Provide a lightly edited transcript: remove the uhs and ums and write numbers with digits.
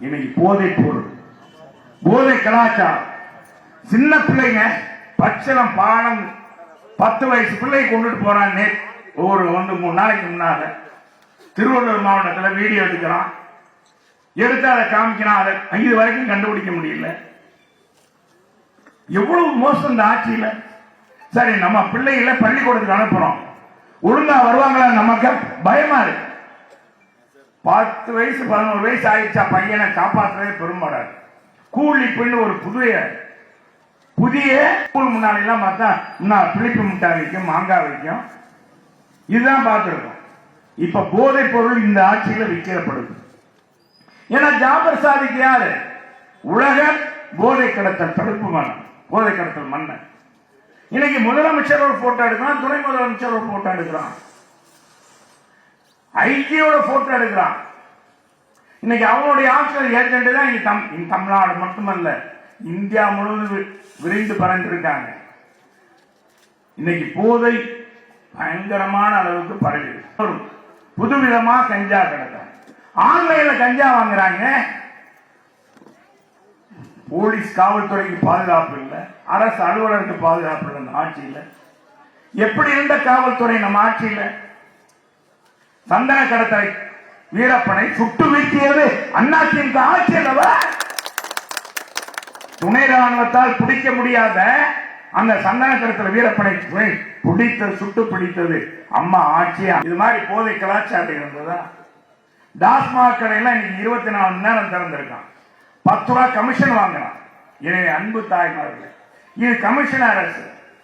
இன்னைக்கு போதை பொருள், போதை கலாச்சாரம். சின்ன பிள்ளைங்க பச்சளம் பாடம் 10 வயசு பிள்ளை கொண்டுட்டு போறாங்க. ஒரு 3 நாளைக்கு முன்னால திருவள்ளூர் மாவட்டத்தில் வீடியோ எடுக்கிறான், எடுத்து அதை காமிக்கிறான். அதை இது வரைக்கும் கண்டுபிடிக்க முடியல. எவ்வளவு மோசம் இந்த ஆட்சியில. சரி, நம்ம பிள்ளைகளை பள்ளிக்கூடத்துக்கு அனுப்புறோம், ஒழுங்கா வருவாங்களா நமக்கு பயமா இருக்கு. 10 வயசு 11 வயசு ஆயிடுச்சா பையனை காப்பாற்றுறதே பெரும்பாடாது. கூலி பெண்ணு ஒரு புதிய ஸ்கூல் முன்னாடிலாம் பார்த்தா பிளிப்பு மிட்டாய் வைக்கும், மாங்காய் வைக்கும். இதுதான் பார்த்துருக்கோம். இப்ப போதை பொருள் இந்த ஆட்சியில விற்கப்படுது. ஏன்னா ஜாபர் சாதிக்கு யாரு? உலக போதை கடத்தல் தடுப்பு மன்றம், போதை கடத்தல் மன்னன். இன்னைக்கு முதலமைச்சர் ஒரு போட்டோ எடுக்கிறான், துணை முதலமைச்சர் ஒரு போட்டோ எடுக்கிறான், ஐக்கியோட போட்டோ எடுக்கிறான். இன்னைக்கு அவனுடைய ஆட்சியர் ஏஜென்ட் தான் தமிழ்நாடு மட்டுமல்ல, இந்தியா முழுவதும் விரைந்து பறந்திருக்காங்க. இன்னைக்கு போதை பயங்கரமான அளவுக்கு பரவி புதுவிதமா கஞ்சா கடத்த, ஆன்லைன்ல கஞ்சா வாங்குறாங்க. போலீஸ் காவல்துறைக்கு பாதுகாப்பு இல்லை, அரசு அலுவலருக்கு பாதுகாப்பு இல்லை. இந்த ஆட்சியில் எப்படி இருந்த காவல்துறை நம்ம ஆட்சியில்? சந்தன கடத்தலை வீரப்பனை சுட்டு வீழ்த்தியது அதிமுக ஆட்சியில். துணை ராணுவத்தால் பிடிக்க முடியாத அந்த சந்தன கடத்தல வீரப்பனை சுட்டு பிடித்தது அம்மா ஆட்சியா. இது மாதிரி போதை கலாச்சாரம் இருந்ததா? டாஸ்மாக் கடையில இன்னைக்கு 24 மணி நேரம் திறந்திருக்கான், 10 ரூபாய் கமிஷன் வாங்கலாம். எனவே அன்பு தாய்மார்கள், இது கமிஷன் அரசு.